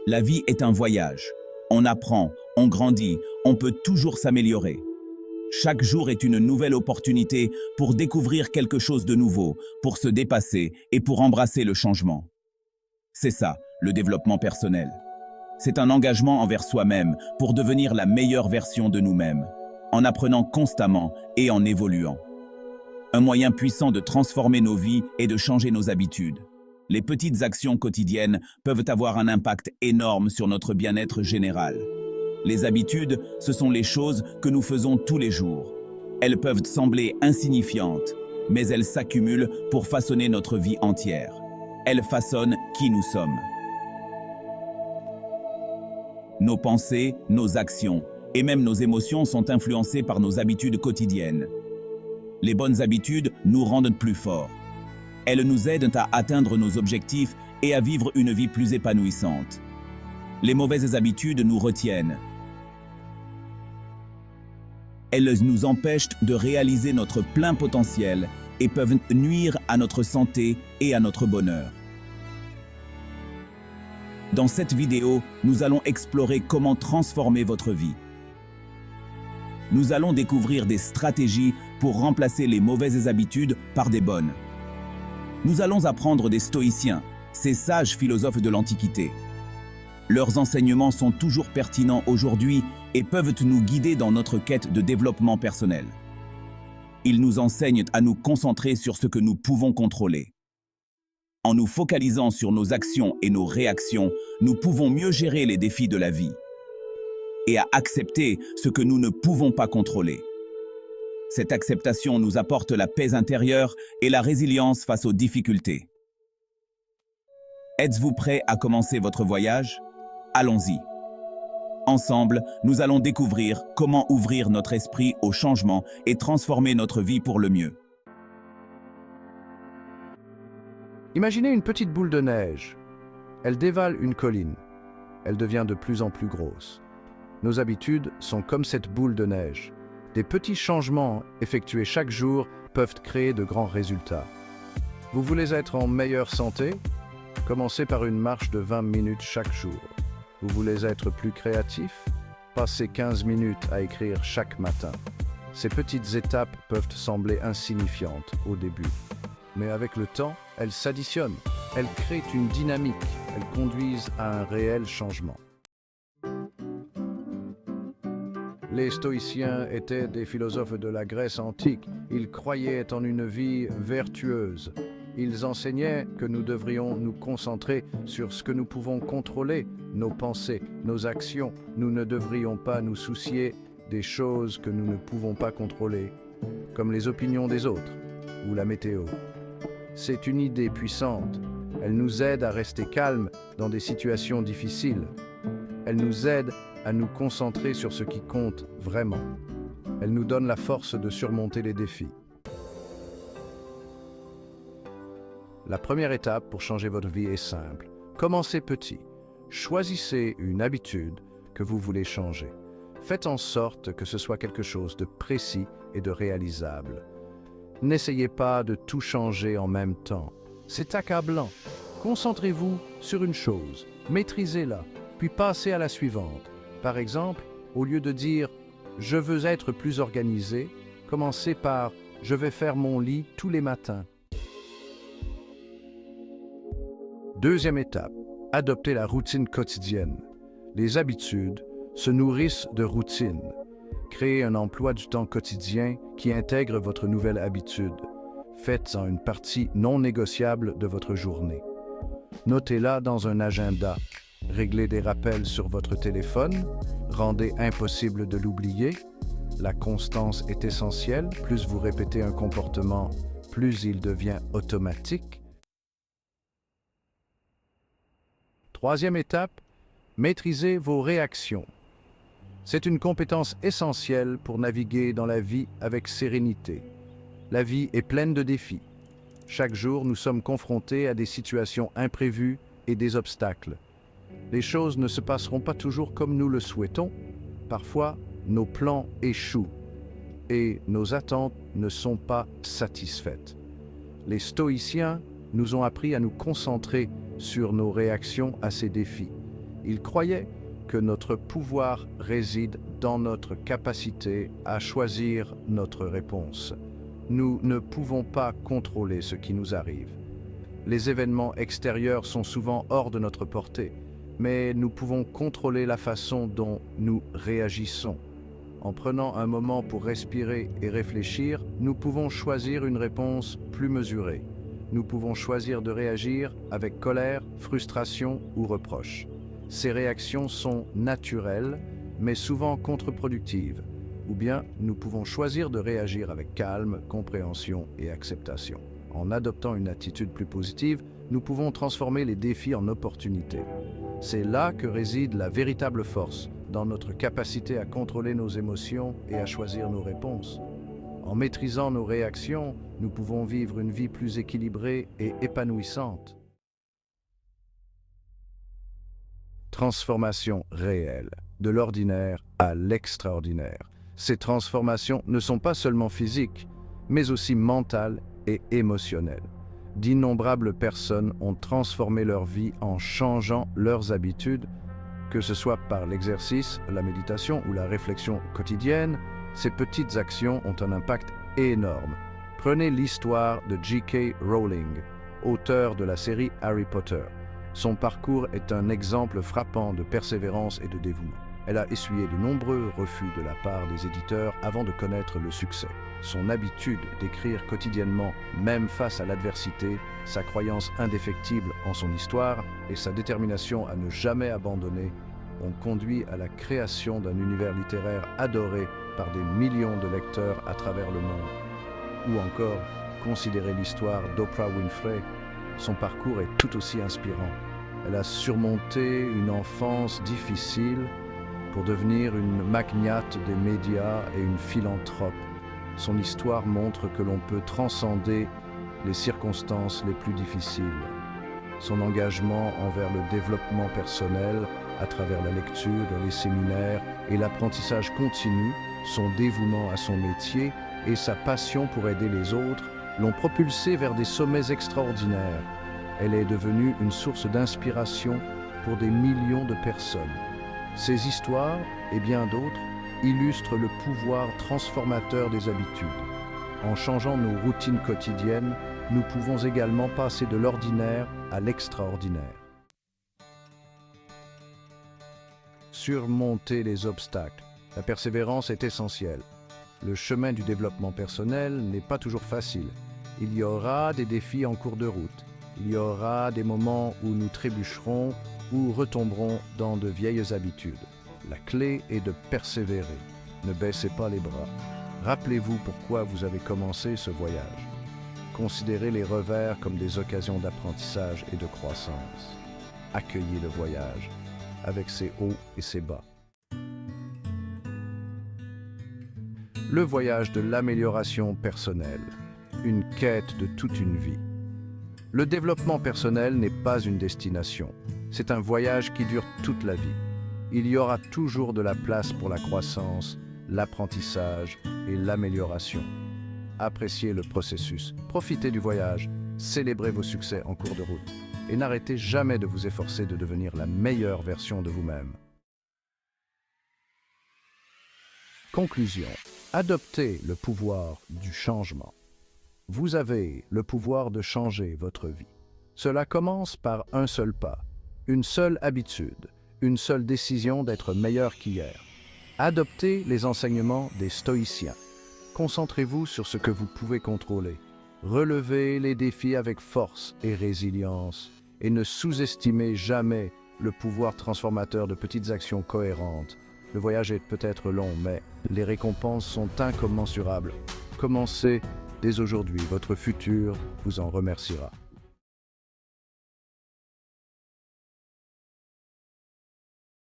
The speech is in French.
La vie est un voyage. On apprend, on grandit, on peut toujours s'améliorer. Chaque jour est une nouvelle opportunité pour découvrir quelque chose de nouveau, pour se dépasser et pour embrasser le changement. C'est ça, le développement personnel. C'est un engagement envers soi-même pour devenir la meilleure version de nous-mêmes, en apprenant constamment et en évoluant. Un moyen puissant de transformer nos vies et de changer nos habitudes. Les petites actions quotidiennes peuvent avoir un impact énorme sur notre bien-être général. Les habitudes, ce sont les choses que nous faisons tous les jours. Elles peuvent sembler insignifiantes, mais elles s'accumulent pour façonner notre vie entière. Elles façonnent qui nous sommes. Nos pensées, nos actions et même nos émotions sont influencées par nos habitudes quotidiennes. Les bonnes habitudes nous rendent plus forts. Elles nous aident à atteindre nos objectifs et à vivre une vie plus épanouissante. Les mauvaises habitudes nous retiennent. Elles nous empêchent de réaliser notre plein potentiel et peuvent nuire à notre santé et à notre bonheur. Dans cette vidéo, nous allons explorer comment transformer votre vie. Nous allons découvrir des stratégies pour remplacer les mauvaises habitudes par des bonnes. Nous allons apprendre des stoïciens, ces sages philosophes de l'Antiquité. Leurs enseignements sont toujours pertinents aujourd'hui et peuvent nous guider dans notre quête de développement personnel. Ils nous enseignent à nous concentrer sur ce que nous pouvons contrôler. En nous focalisant sur nos actions et nos réactions, nous pouvons mieux gérer les défis de la vie et à accepter ce que nous ne pouvons pas contrôler. Cette acceptation nous apporte la paix intérieure et la résilience face aux difficultés. Êtes-vous prêt à commencer votre voyage? Allons-y. Ensemble, nous allons découvrir comment ouvrir notre esprit au changement et transformer notre vie pour le mieux. Imaginez une petite boule de neige. Elle dévale une colline. Elle devient de plus en plus grosse. Nos habitudes sont comme cette boule de neige. Des petits changements effectués chaque jour peuvent créer de grands résultats. Vous voulez être en meilleure santé? Commencez par une marche de 20 minutes chaque jour. Vous voulez être plus créatif? Passez 15 minutes à écrire chaque matin. Ces petites étapes peuvent sembler insignifiantes au début. Mais avec le temps, elles s'additionnent. Elles créent une dynamique. Elles conduisent à un réel changement. Les stoïciens étaient des philosophes de la Grèce antique. Ils croyaient en une vie vertueuse. Ils enseignaient que nous devrions nous concentrer sur ce que nous pouvons contrôler, nos pensées, nos actions. Nous ne devrions pas nous soucier des choses que nous ne pouvons pas contrôler, comme les opinions des autres ou la météo. C'est une idée puissante. Elle nous aide à rester calmes dans des situations difficiles. Elle nous aide à nous concentrer sur ce qui compte vraiment. Elle nous donne la force de surmonter les défis. La première étape pour changer votre vie est simple. Commencez petit. Choisissez une habitude que vous voulez changer. Faites en sorte que ce soit quelque chose de précis et de réalisable. N'essayez pas de tout changer en même temps. C'est accablant. Concentrez-vous sur une chose, maîtrisez-la, puis passez à la suivante. Par exemple, au lieu de dire « je veux être plus organisé », commencez par « je vais faire mon lit tous les matins ». Deuxième étape, adoptez la routine quotidienne. Les habitudes se nourrissent de routines. Créez un emploi du temps quotidien qui intègre votre nouvelle habitude. Faites-en une partie non négociable de votre journée. Notez-la dans un agenda. Réglez des rappels sur votre téléphone. Rendez impossible de l'oublier. La constance est essentielle. Plus vous répétez un comportement, plus il devient automatique. Troisième étape, maîtrisez vos réactions. C'est une compétence essentielle pour naviguer dans la vie avec sérénité. La vie est pleine de défis. Chaque jour, nous sommes confrontés à des situations imprévues et des obstacles. Les choses ne se passeront pas toujours comme nous le souhaitons. Parfois, nos plans échouent et nos attentes ne sont pas satisfaites. Les stoïciens nous ont appris à nous concentrer sur nos réactions à ces défis. Ils croyaient que notre pouvoir réside dans notre capacité à choisir notre réponse. Nous ne pouvons pas contrôler ce qui nous arrive. Les événements extérieurs sont souvent hors de notre portée, mais nous pouvons contrôler la façon dont nous réagissons. En prenant un moment pour respirer et réfléchir, nous pouvons choisir une réponse plus mesurée. Nous pouvons choisir de réagir avec colère, frustration ou reproche. Ces réactions sont naturelles, mais souvent contre-productives. Ou bien, nous pouvons choisir de réagir avec calme, compréhension et acceptation. En adoptant une attitude plus positive, nous pouvons transformer les défis en opportunités. C'est là que réside la véritable force, dans notre capacité à contrôler nos émotions et à choisir nos réponses. En maîtrisant nos réactions, nous pouvons vivre une vie plus équilibrée et épanouissante. Transformation réelle, de l'ordinaire à l'extraordinaire. Ces transformations ne sont pas seulement physiques, mais aussi mentales et émotionnelles. D'innombrables personnes ont transformé leur vie en changeant leurs habitudes, que ce soit par l'exercice, la méditation ou la réflexion quotidienne. Ces petites actions ont un impact énorme. Prenez l'histoire de J.K. Rowling, auteur de la série Harry Potter. Son parcours est un exemple frappant de persévérance et de dévouement. Elle a essuyé de nombreux refus de la part des éditeurs avant de connaître le succès. Son habitude d'écrire quotidiennement, même face à l'adversité, sa croyance indéfectible en son histoire et sa détermination à ne jamais abandonner ont conduit à la création d'un univers littéraire adoré par des millions de lecteurs à travers le monde. Ou encore, considérez l'histoire d'Oprah Winfrey. Son parcours est tout aussi inspirant. Elle a surmonté une enfance difficile pour devenir une magnate des médias et une philanthrope. Son histoire montre que l'on peut transcender les circonstances les plus difficiles. Son engagement envers le développement personnel à travers la lecture, les séminaires et l'apprentissage continu, son dévouement à son métier et sa passion pour aider les autres l'ont propulsée vers des sommets extraordinaires. Elle est devenue une source d'inspiration pour des millions de personnes. Ces histoires, et bien d'autres, illustrent le pouvoir transformateur des habitudes. En changeant nos routines quotidiennes, nous pouvons également passer de l'ordinaire à l'extraordinaire. Surmonter les obstacles. La persévérance est essentielle. Le chemin du développement personnel n'est pas toujours facile. Il y aura des défis en cours de route. Il y aura des moments où nous trébucherons ou retomberons dans de vieilles habitudes. La clé est de persévérer. Ne baissez pas les bras. Rappelez-vous pourquoi vous avez commencé ce voyage. Considérez les revers comme des occasions d'apprentissage et de croissance. Accueillez le voyage, avec ses hauts et ses bas. Le voyage de l'amélioration personnelle, une quête de toute une vie. Le développement personnel n'est pas une destination, c'est un voyage qui dure toute la vie. Il y aura toujours de la place pour la croissance, l'apprentissage et l'amélioration. Appréciez le processus, profitez du voyage, célébrez vos succès en cours de route et n'arrêtez jamais de vous efforcer de devenir la meilleure version de vous-même. Conclusion. Adoptez le pouvoir du changement. Vous avez le pouvoir de changer votre vie. Cela commence par un seul pas, une seule habitude, une seule décision d'être meilleur qu'hier. Adoptez les enseignements des stoïciens. Concentrez-vous sur ce que vous pouvez contrôler. Relevez les défis avec force et résilience et ne sous-estimez jamais le pouvoir transformateur de petites actions cohérentes. Le voyage est peut-être long, mais les récompenses sont incommensurables. Commencez dès aujourd'hui, votre futur vous en remerciera.